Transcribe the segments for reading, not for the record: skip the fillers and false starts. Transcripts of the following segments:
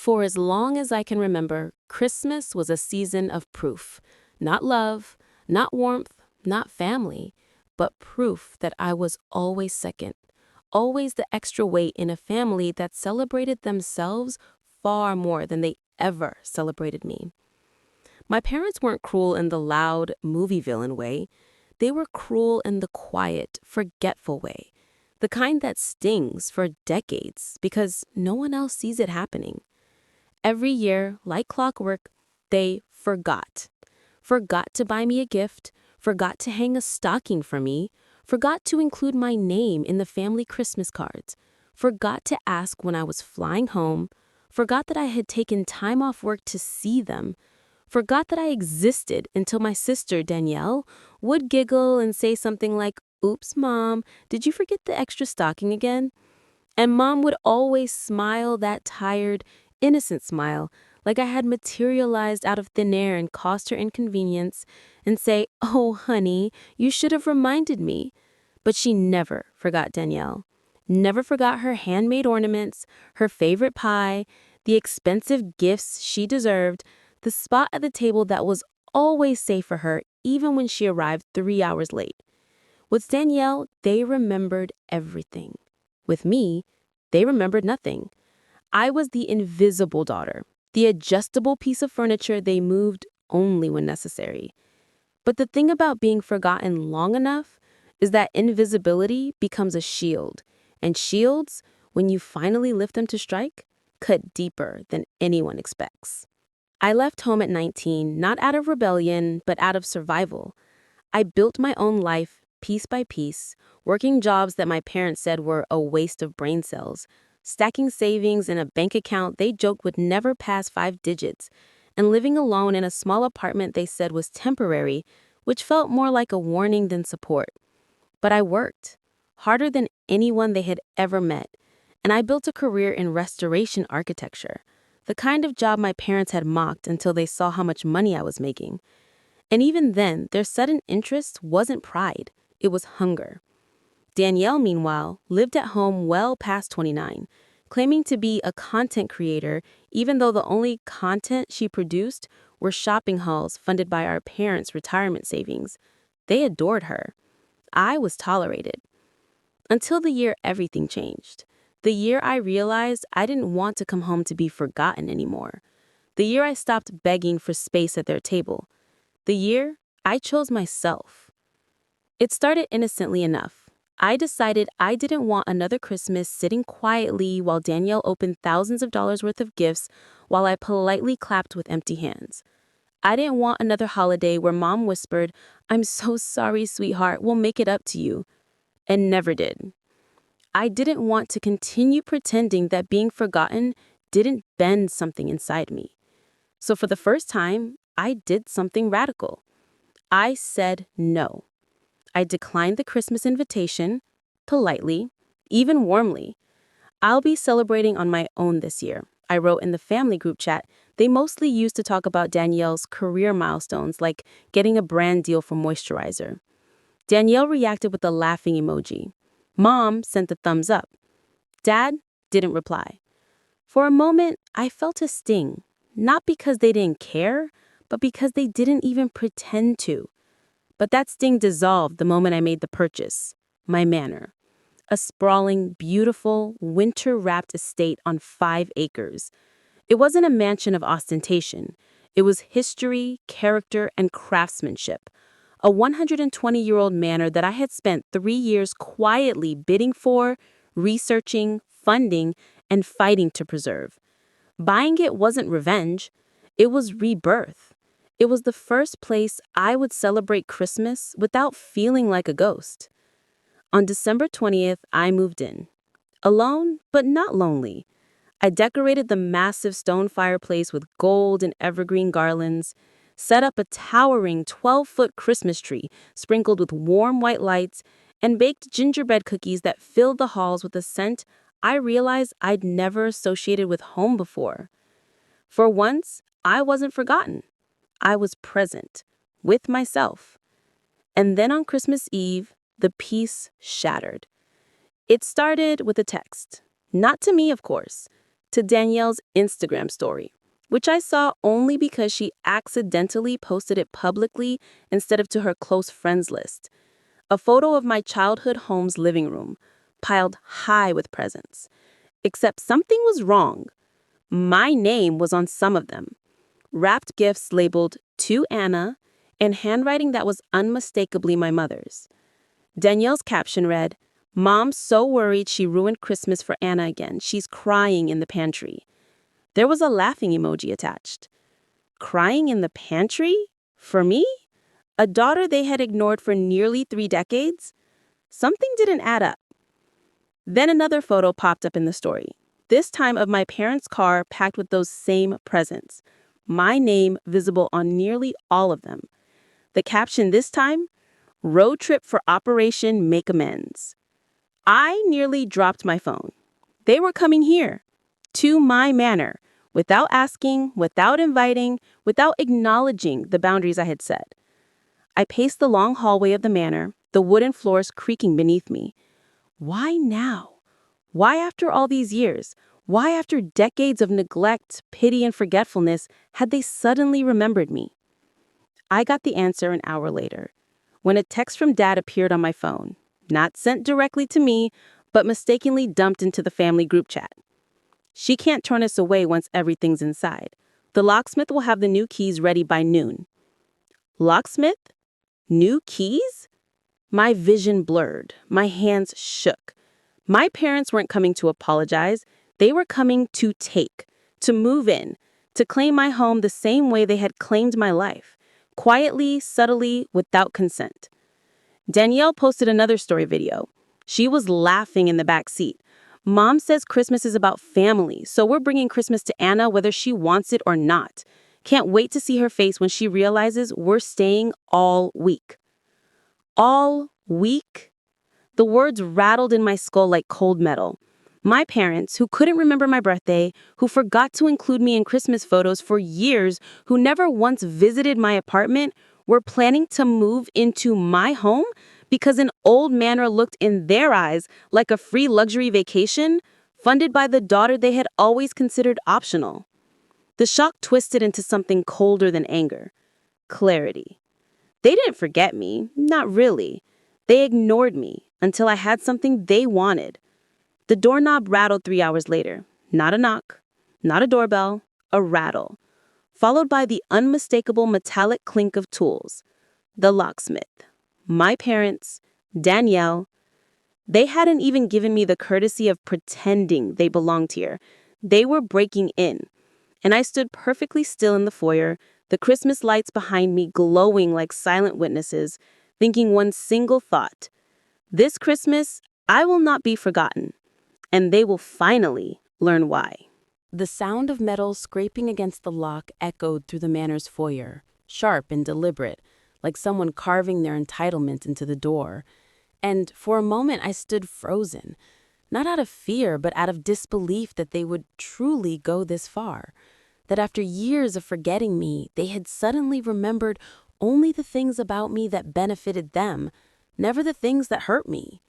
For as long as I can remember, Christmas was a season of proof. Not love, not warmth, not family, but proof that I was always second. Always the extra weight in a family that celebrated themselves far more than they ever celebrated me. My parents weren't cruel in the loud, movie villain way. They were cruel in the quiet, forgetful way. The kind that stings for decades because no one else sees it happening. Every year, like clockwork, they forgot. Forgot to buy me a gift, forgot to hang a stocking for me, forgot to include my name in the family Christmas cards, forgot to ask when I was flying home, forgot that I had taken time off work to see them, forgot that I existed until my sister, Danielle, would giggle and say something like, "Oops, Mom, did you forget the extra stocking again?" And Mom would always smile that tired, innocent smile, like I had materialized out of thin air and caused her inconvenience, and say, "Oh, honey, you should have reminded me." But she never forgot Danielle. Never forgot her handmade ornaments, her favorite pie, the expensive gifts she deserved, the spot at the table that was always safe for her, even when she arrived 3 hours late. With Danielle, they remembered everything. With me, they remembered nothing. I was the invisible daughter, the adjustable piece of furniture they moved only when necessary. But the thing about being forgotten long enough is that invisibility becomes a shield, and shields, when you finally lift them to strike, cut deeper than anyone expects. I left home at 19, not out of rebellion, but out of survival. I built my own life piece by piece, working jobs that my parents said were a waste of brain cells, stacking savings in a bank account they joked would never pass 5 digits, and living alone in a small apartment they said was temporary, which felt more like a warning than support. But I worked, harder than anyone they had ever met, and I built a career in restoration architecture, the kind of job my parents had mocked until they saw how much money I was making. And even then, their sudden interest wasn't pride, it was hunger. Danielle, meanwhile, lived at home well past 29, claiming to be a content creator even though the only content she produced were shopping hauls funded by our parents' retirement savings. They adored her. I was tolerated. Until the year everything changed. The year I realized I didn't want to come home to be forgotten anymore. The year I stopped begging for space at their table. The year I chose myself. It started innocently enough. I decided I didn't want another Christmas sitting quietly while Danielle opened thousands of dollars worth of gifts while I politely clapped with empty hands. I didn't want another holiday where Mom whispered, "I'm so sorry, sweetheart, we'll make it up to you," and never did. I didn't want to continue pretending that being forgotten didn't bend something inside me. So for the first time, I did something radical. I said no. I declined the Christmas invitation, politely, even warmly. "I'll be celebrating on my own this year," I wrote in the family group chat they mostly used to talk about Danielle's career milestones, like getting a brand deal for moisturizer. Danielle reacted with a laughing emoji. Mom sent the thumbs up. Dad didn't reply. For a moment, I felt a sting, not because they didn't care, but because they didn't even pretend to. But that sting dissolved the moment I made the purchase, my Manor. A sprawling, beautiful, winter-wrapped estate on 5 acres. It wasn't a mansion of ostentation. It was history, character, and craftsmanship. A 120-year-old manor that I had spent 3 years quietly bidding for, researching, funding, and fighting to preserve. Buying it wasn't revenge. It was rebirth. It was the first place I would celebrate Christmas without feeling like a ghost. On December 20th, I moved in. Alone, but not lonely. I decorated the massive stone fireplace with gold and evergreen garlands, set up a towering 12-foot Christmas tree sprinkled with warm white lights, and baked gingerbread cookies that filled the halls with a scent I realized I'd never associated with home before. For once, I wasn't forgotten. I was present, with myself. And then on Christmas Eve, the peace shattered. It started with a text. Not to me, of course. to Danielle's Instagram story, which I saw only because she accidentally posted it publicly instead of to her close friends list. A photo of my childhood home's living room, piled high with presents. Except something was wrong. My name was on some of them. Wrapped gifts labeled "To Anna" and handwriting that was unmistakably my mother's. Danielle's caption read, "Mom's so worried she ruined Christmas for Anna again. She's crying in the pantry." There was a laughing emoji attached. Crying in the pantry? For me? A daughter they had ignored for nearly 3 decades? Something didn't add up. Then another photo popped up in the story, this time of my parents' car packed with those same presents. My name visible on nearly all of them. The caption this time, "Road trip for Operation Make Amends." I nearly dropped my phone. They were coming here, to my manor, without asking, without inviting, without acknowledging the boundaries I had set. I paced the long hallway of the manor, the wooden floors creaking beneath me. Why now? Why after all these years? Why after decades of neglect, pity, and forgetfulness had they suddenly remembered me? I got the answer an hour later, when a text from Dad appeared on my phone, not sent directly to me, but mistakenly dumped into the family group chat. "She can't turn us away once everything's inside. The locksmith will have the new keys ready by noon." Locksmith? New keys? My vision blurred. My hands shook. My parents weren't coming to apologize. They were coming to take, to move in, to claim my home the same way they had claimed my life, quietly, subtly, without consent. Danielle posted another story video. She was laughing in the back seat. "Mom says Christmas is about family, so we're bringing Christmas to Anna whether she wants it or not. Can't wait to see her face when she realizes we're staying all week." All week? The words rattled in my skull like cold metal. My parents, who couldn't remember my birthday, who forgot to include me in Christmas photos for years, who never once visited my apartment, were planning to move into my home because an old manor looked in their eyes like a free luxury vacation, funded by the daughter they had always considered optional. The shock twisted into something colder than anger. Clarity. They didn't forget me, not really. They ignored me until I had something they wanted. The doorknob rattled 3 hours later. Not a knock, not a doorbell, a rattle, followed by the unmistakable metallic clink of tools. The locksmith. My parents, Danielle. They hadn't even given me the courtesy of pretending they belonged here. They were breaking in. And I stood perfectly still in the foyer, the Christmas lights behind me glowing like silent witnesses, thinking one single thought. This Christmas, I will not be forgotten, and they will finally learn why. The sound of metal scraping against the lock echoed through the manor's foyer, sharp and deliberate, like someone carving their entitlement into the door. And for a moment I stood frozen, not out of fear, but out of disbelief that they would truly go this far. That after years of forgetting me, they had suddenly remembered only the things about me that benefited them, never the things that hurt me.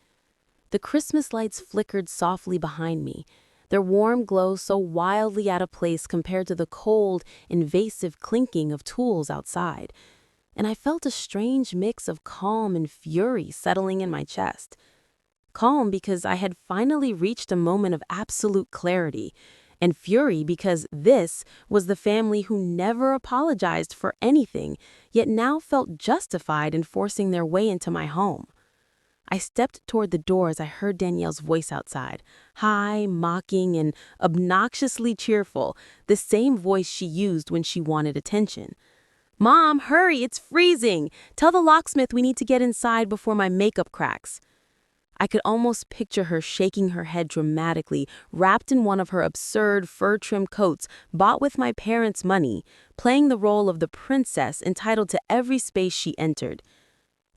The Christmas lights flickered softly behind me, their warm glow so wildly out of place compared to the cold, invasive clinking of tools outside. And I felt a strange mix of calm and fury settling in my chest. Calm because I had finally reached a moment of absolute clarity, and fury because this was the family who never apologized for anything, yet now felt justified in forcing their way into my home. I stepped toward the door as I heard Danielle's voice outside, high, mocking, and obnoxiously cheerful, the same voice she used when she wanted attention. "Mom, hurry, it's freezing! Tell the locksmith we need to get inside before my makeup cracks." I could almost picture her shaking her head dramatically, wrapped in one of her absurd fur-trimmed coats bought with my parents' money, playing the role of the princess entitled to every space she entered.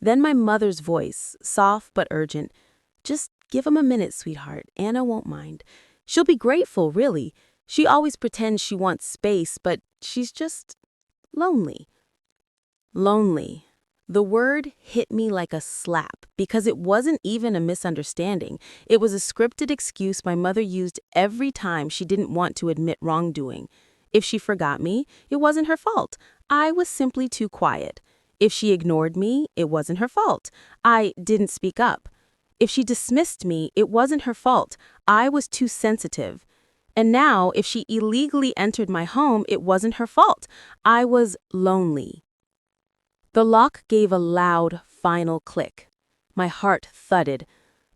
Then my mother's voice, soft but urgent. "Just give him a minute, sweetheart. Anna won't mind. She'll be grateful, really. She always pretends she wants space, but she's just lonely." Lonely. The word hit me like a slap because it wasn't even a misunderstanding. It was a scripted excuse my mother used every time she didn't want to admit wrongdoing. If she forgot me, it wasn't her fault. I was simply too quiet. If she ignored me, it wasn't her fault. I didn't speak up. If she dismissed me, it wasn't her fault. I was too sensitive. And now, if she illegally entered my home, it wasn't her fault. I was lonely. The lock gave a loud, final click. My heart thudded.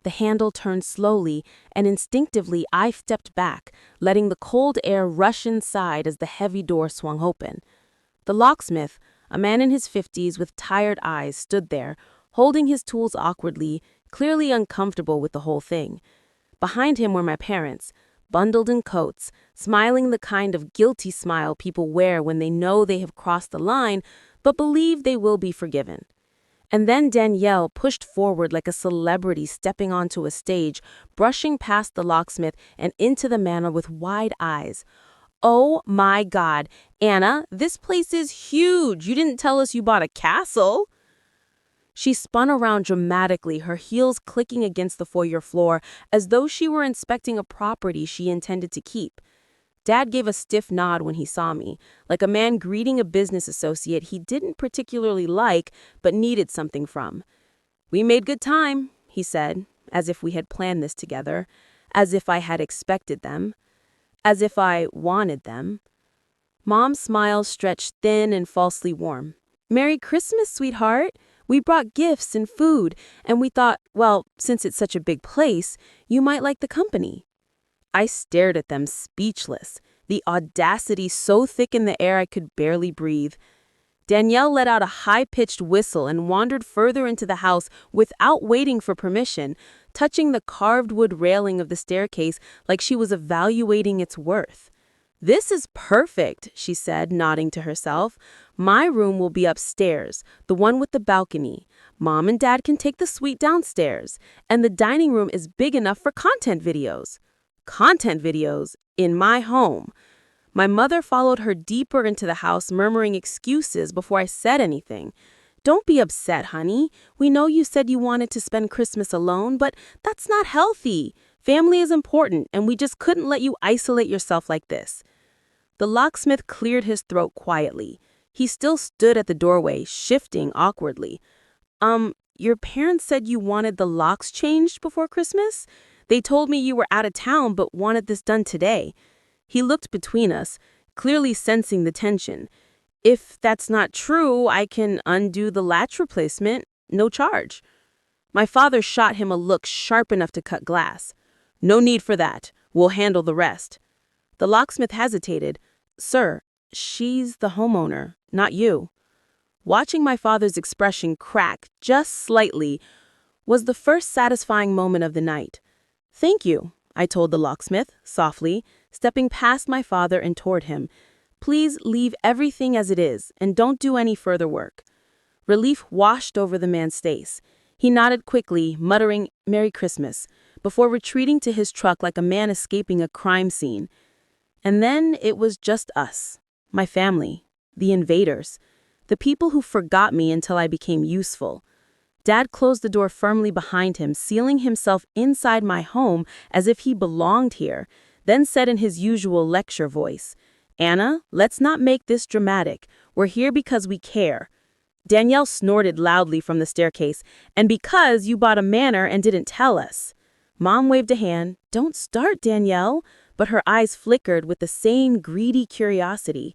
The handle turned slowly, and instinctively I stepped back, letting the cold air rush inside as the heavy door swung open. The locksmith, a man in his 50s with tired eyes, stood there, holding his tools awkwardly, clearly uncomfortable with the whole thing. Behind him were my parents, bundled in coats, smiling the kind of guilty smile people wear when they know they have crossed the line, but believe they will be forgiven. And then Danielle pushed forward like a celebrity stepping onto a stage, brushing past the locksmith and into the manor with wide eyes. "Oh my God, Anna, this place is huge. You didn't tell us you bought a castle." She spun around dramatically, her heels clicking against the foyer floor, as though she were inspecting a property she intended to keep. Dad gave a stiff nod when he saw me, like a man greeting a business associate he didn't particularly like but needed something from. "We made good time," he said, as if we had planned this together, as if I had expected them, as if I wanted them. Mom's smile stretched thin and falsely warm. "Merry Christmas, sweetheart. We brought gifts and food, and we thought, well, since it's such a big place, you might like the company." I stared at them, speechless, the audacity so thick in the air I could barely breathe. Danielle let out a high-pitched whistle and wandered further into the house without waiting for permission, touching the carved wood railing of the staircase like she was evaluating its worth. "This is perfect," she said, nodding to herself. "My room will be upstairs, the one with the balcony. Mom and Dad can take the suite downstairs, and the dining room is big enough for content videos." Content videos in my home. My mother followed her deeper into the house, murmuring excuses before I said anything. "Don't be upset, honey. We know you said you wanted to spend Christmas alone, but that's not healthy. Family is important, and we just couldn't let you isolate yourself like this." The locksmith cleared his throat quietly. He still stood at the doorway, shifting awkwardly. Your parents said you wanted the locks changed before Christmas? They told me you were out of town but wanted this done today." He looked between us, clearly sensing the tension. "If that's not true, I can undo the latch replacement, no charge." My father shot him a look sharp enough to cut glass. "No need for that. We'll handle the rest." The locksmith hesitated. "Sir, she's the homeowner, not you." Watching my father's expression crack just slightly was the first satisfying moment of the night. "Thank you," I told the locksmith, softly, stepping past my father and toward him. "Please leave everything as it is, and don't do any further work." Relief washed over the man's face. He nodded quickly, muttering, "Merry Christmas," before retreating to his truck like a man escaping a crime scene. And then it was just us, my family, the invaders, the people who forgot me until I became useful. Dad closed the door firmly behind him, sealing himself inside my home as if he belonged here, then said in his usual lecture voice, "Anna, let's not make this dramatic. We're here because we care." Danielle snorted loudly from the staircase, "And because you bought a manor and didn't tell us." Mom waved a hand. "Don't start, Danielle," but her eyes flickered with the same greedy curiosity.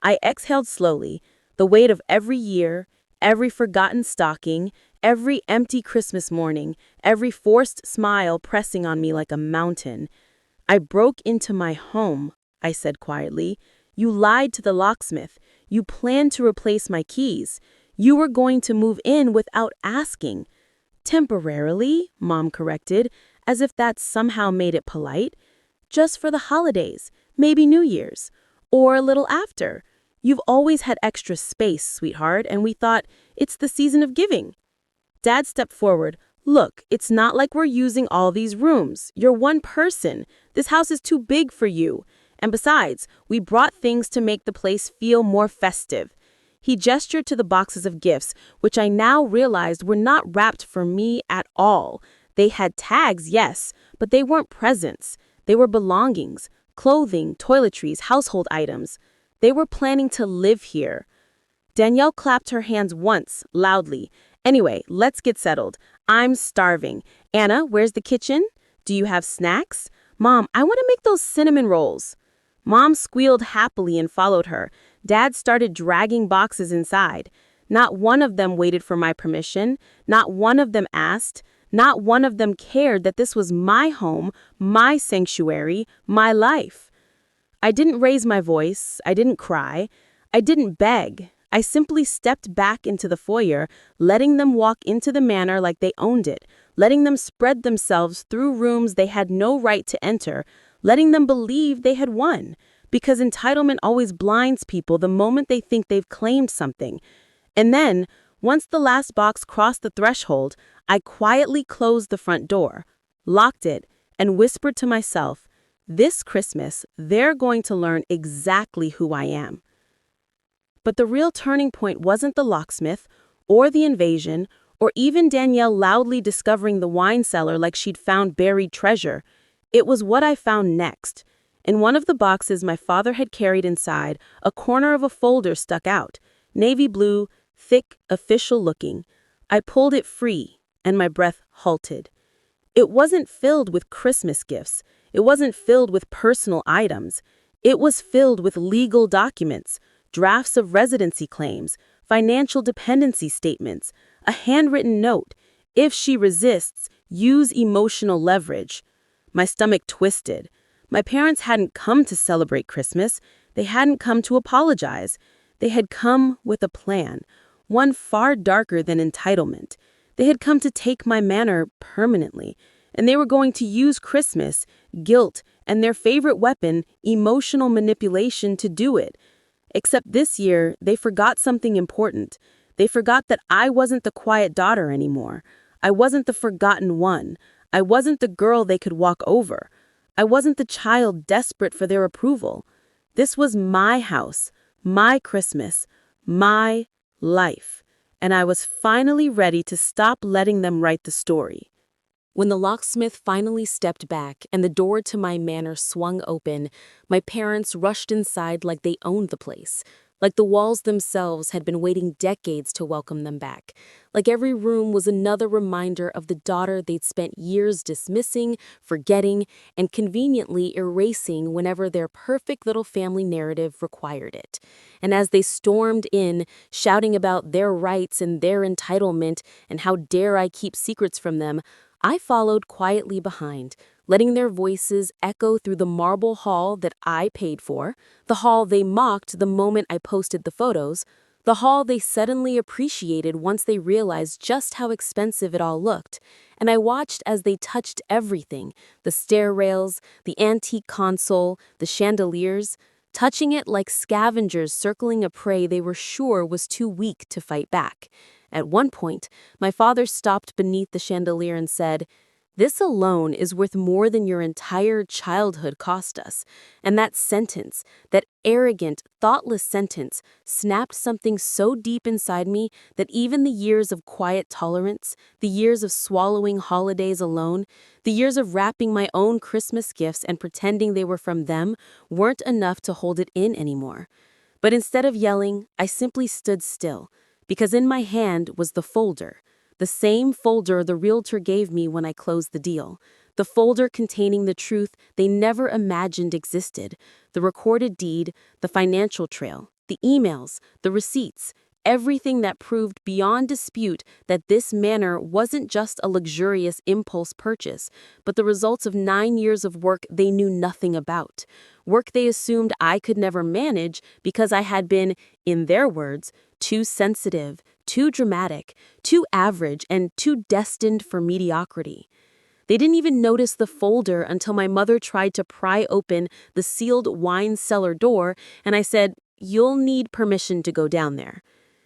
I exhaled slowly, the weight of every year, every forgotten stocking, every empty Christmas morning, every forced smile pressing on me like a mountain. "I broke into my home," I said quietly. "You lied to the locksmith. You planned to replace my keys. You were going to move in without asking." "Temporarily," Mom corrected, as if that somehow made it polite. "Just for the holidays, maybe New Year's, or a little after. You've always had extra space, sweetheart, and we thought it's the season of giving." Dad stepped forward. "Look, it's not like we're using all these rooms. You're one person. This house is too big for you. And besides, we brought things to make the place feel more festive." He gestured to the boxes of gifts, which I now realized were not wrapped for me at all. They had tags, yes, but they weren't presents. They were belongings, clothing, toiletries, household items. They were planning to live here. Danielle clapped her hands once, loudly. Anyway, let's get settled. I'm starving. Anna, where's the kitchen? Do you have snacks? Mom, I want to make those cinnamon rolls. Mom squealed happily and followed her. Dad started dragging boxes inside. Not one of them waited for my permission. Not one of them asked. Not one of them cared that this was my home, my sanctuary, my life. I didn't raise my voice. I didn't cry. I didn't beg. I simply stepped back into the foyer, letting them walk into the manor like they owned it, letting them spread themselves through rooms they had no right to enter, letting them believe they had won, because entitlement always blinds people the moment they think they've claimed something. And then, once the last box crossed the threshold, I quietly closed the front door, locked it, and whispered to myself, this Christmas, they're going to learn exactly who I am. But the real turning point wasn't the locksmith, or the invasion, or even Danielle loudly discovering the wine cellar like she'd found buried treasure. It was what I found next. In one of the boxes my father had carried inside, a corner of a folder stuck out, navy blue, thick, official-looking. I pulled it free, and my breath halted. It wasn't filled with Christmas gifts. It wasn't filled with personal items. It was filled with legal documents, drafts of residency claims, financial dependency statements, a handwritten note. If she resists, use emotional leverage. My stomach twisted. My parents hadn't come to celebrate Christmas. They hadn't come to apologize. They had come with a plan, one far darker than entitlement. They had come to take my manor permanently, and they were going to use Christmas, guilt, and their favorite weapon, emotional manipulation, to do it. Except this year, they forgot something important. They forgot that I wasn't the quiet daughter anymore. I wasn't the forgotten one. I wasn't the girl they could walk over. I wasn't the child desperate for their approval. This was my house, my Christmas, my life. And I was finally ready to stop letting them write the story. When the locksmith finally stepped back and the door to my manor swung open, my parents rushed inside like they owned the place, like the walls themselves had been waiting decades to welcome them back, like every room was another reminder of the daughter they'd spent years dismissing, forgetting, and conveniently erasing whenever their perfect little family narrative required it. And as they stormed in, shouting about their rights and their entitlement and how dare I keep secrets from them, I followed quietly behind, letting their voices echo through the marble hall that I paid for, the hall they mocked the moment I posted the photos, the hall they suddenly appreciated once they realized just how expensive it all looked. And I watched as they touched everything, the stair rails, the antique console, the chandeliers, touching it like scavengers circling a prey they were sure was too weak to fight back. At one point, my father stopped beneath the chandelier and said, "This alone is worth more than your entire childhood cost us." And that sentence, that arrogant, thoughtless sentence, snapped something so deep inside me that even the years of quiet tolerance, the years of swallowing holidays alone, the years of wrapping my own Christmas gifts and pretending they were from them weren't enough to hold it in anymore. But instead of yelling, I simply stood still, because in my hand was the folder. The same folder the realtor gave me when I closed the deal. The folder containing the truth they never imagined existed. The recorded deed, the financial trail, the emails, the receipts, everything that proved beyond dispute that this manor wasn't just a luxurious impulse purchase, but the results of 9 years of work they knew nothing about. Work they assumed I could never manage because I had been, in their words, too sensitive, too dramatic, too average, and too destined for mediocrity. They didn't even notice the folder until my mother tried to pry open the sealed wine cellar door, and I said, "You'll need permission to go down there."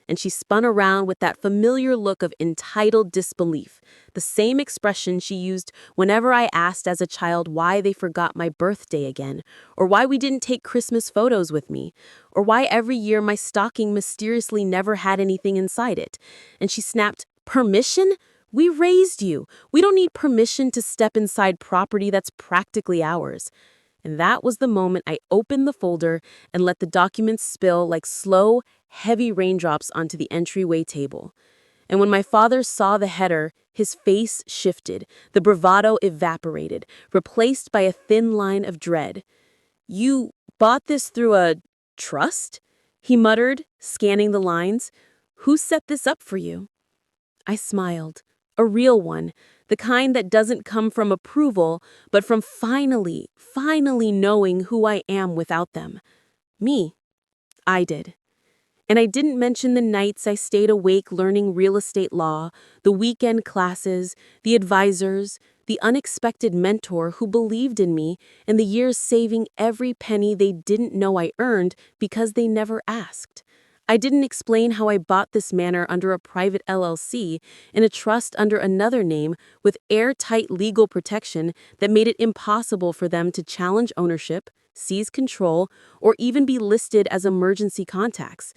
and she spun around with that familiar look of entitled disbelief, the same expression she used whenever I asked as a child why they forgot my birthday again, or why we didn't take Christmas photos with me, or why every year my stocking mysteriously never had anything inside it. And she snapped, "Permission? We raised you. We don't need permission to step inside property that's practically ours." And that was the moment I opened the folder and let the documents spill like slow, heavy raindrops onto the entryway table. And when my father saw the header, his face shifted, the bravado evaporated, replaced by a thin line of dread. "You bought this through a trust?" he muttered, scanning the lines. "Who set this up for you?" I smiled. A real one, the kind that doesn't come from approval, but from finally knowing who I am without them. Me. I did. And I didn't mention the nights I stayed awake learning real estate law, the weekend classes, the advisors, the unexpected mentor who believed in me, and the years saving every penny they didn't know I earned because they never asked. I didn't explain how I bought this manor under a private LLC, in a trust under another name, with airtight legal protection that made it impossible for them to challenge ownership, seize control, or even be listed as emergency contacts.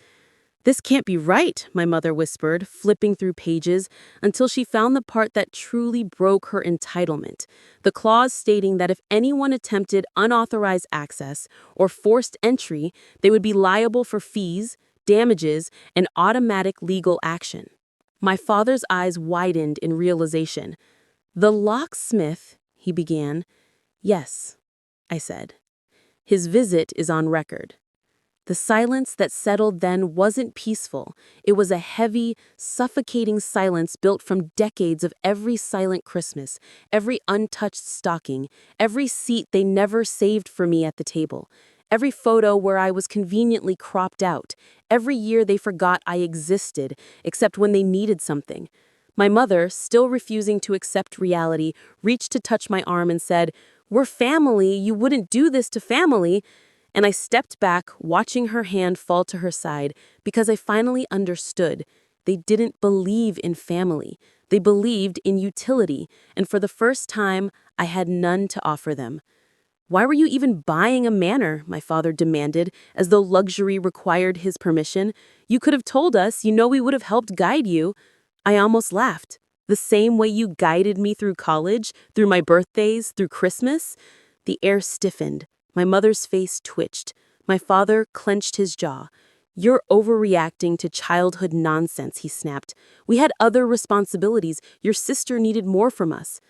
"This can't be right," my mother whispered, flipping through pages until she found the part that truly broke her entitlement, the clause stating that if anyone attempted unauthorized access or forced entry, they would be liable for fees, damages, and automatic legal action. My father's eyes widened in realization. "The locksmith," he began. "Yes," I said. "His visit is on record." The silence that settled then wasn't peaceful. It was a heavy, suffocating silence built from decades of every silent Christmas, every untouched stocking, every seat they never saved for me at the table, every photo where I was conveniently cropped out, every year they forgot I existed, except when they needed something. My mother, still refusing to accept reality, reached to touch my arm and said, "We're family. You wouldn't do this to family." And I stepped back, watching her hand fall to her side, because I finally understood. They didn't believe in family. They believed in utility, and for the first time, I had none to offer them. "Why were you even buying a manor?" my father demanded, as though luxury required his permission. "You could have told us. You know we would have helped guide you." I almost laughed. "The same way you guided me through college, through my birthdays, through Christmas?" The air stiffened. My mother's face twitched. My father clenched his jaw. "You're overreacting to childhood nonsense," he snapped. "We had other responsibilities. Your sister needed more from us."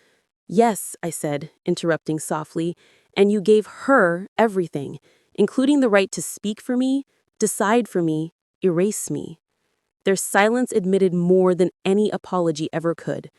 "Yes," I said, interrupting softly, "and you gave her everything, including the right to speak for me, decide for me, erase me." Their silence admitted more than any apology ever could.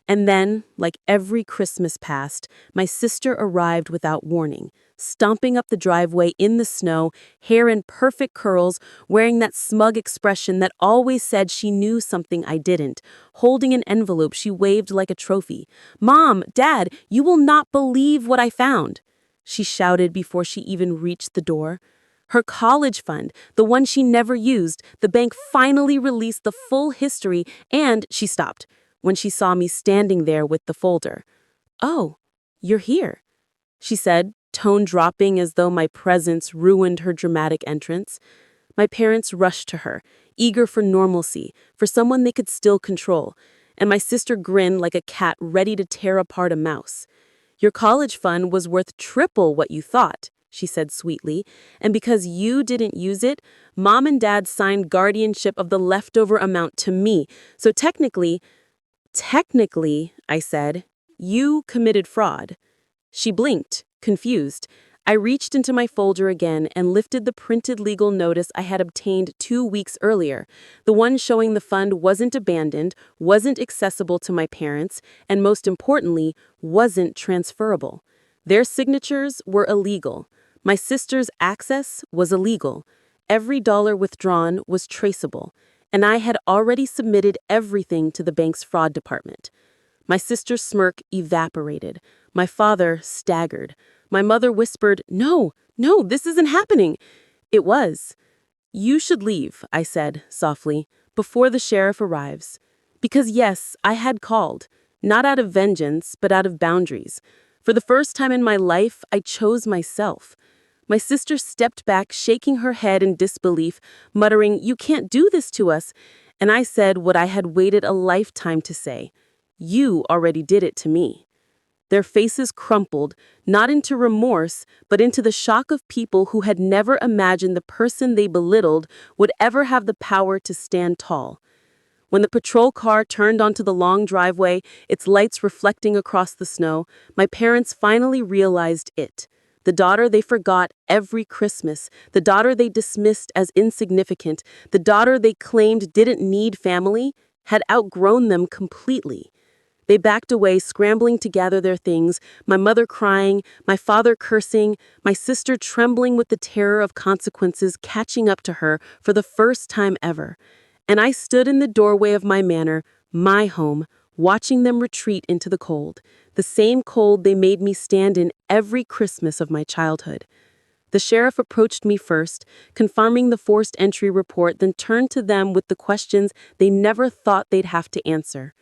And then, like every Christmas past, my sister arrived without warning, stomping up the driveway in the snow, hair in perfect curls, wearing that smug expression that always said she knew something I didn't, holding an envelope she waved like a trophy. "Mom, Dad, you will not believe what I found," she shouted before she even reached the door. Her college fund, the one she never used, the bank finally released the full history, and she stopped when she saw me standing there with the folder. "Oh, you're here," she said, tone dropping as though my presence ruined her dramatic entrance. My parents rushed to her, eager for normalcy, for someone they could still control, and my sister grinned like a cat ready to tear apart a mouse. "Your college fund was worth triple what you thought," she said sweetly, "and because you didn't use it, Mom and Dad signed guardianship of the leftover amount to me, so Technically, I said, you committed fraud." She blinked, confused. I reached into my folder again and lifted the printed legal notice I had obtained 2 weeks earlier, the one showing the fund wasn't abandoned, wasn't accessible to my parents, and most importantly, wasn't transferable. Their signatures were illegal. My sister's access was illegal. Every dollar withdrawn was traceable, and I had already submitted everything to the bank's fraud department. My sister's smirk evaporated. My father staggered. My mother whispered, No, this isn't happening." It was. You should leave, I said, softly, before the sheriff arrives. Because yes, I had called, not out of vengeance, but out of boundaries. For the first time in my life, I chose myself. My sister stepped back, shaking her head in disbelief, muttering, "You can't do this to us." And I said what I had waited a lifetime to say. You already did it to me. Their faces crumpled, not into remorse, but into the shock of people who had never imagined the person they belittled would ever have the power to stand tall. When the patrol car turned onto the long driveway, its lights reflecting across the snow, my parents finally realized it. The daughter they forgot every Christmas, the daughter they dismissed as insignificant, the daughter they claimed didn't need family, had outgrown them completely. They backed away, scrambling to gather their things, my mother crying, my father cursing, my sister trembling with the terror of consequences catching up to her for the first time ever. And I stood in the doorway of my manor, my home, watching them retreat into the cold, the same cold they made me stand in every Christmas of my childhood. The sheriff approached me first, confirming the forced entry report, then turned to them with the questions they never thought they'd have to answer.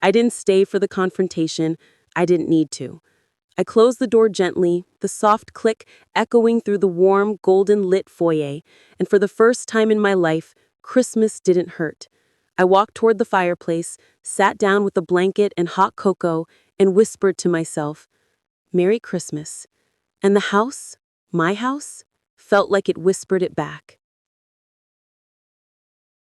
I didn't stay for the confrontation. I didn't need to. I closed the door gently, the soft click echoing through the warm, golden-lit foyer, and for the first time in my life, Christmas didn't hurt. I walked toward the fireplace, sat down with a blanket and hot cocoa, and whispered to myself, "Merry Christmas." And the house, my house, felt like it whispered it back.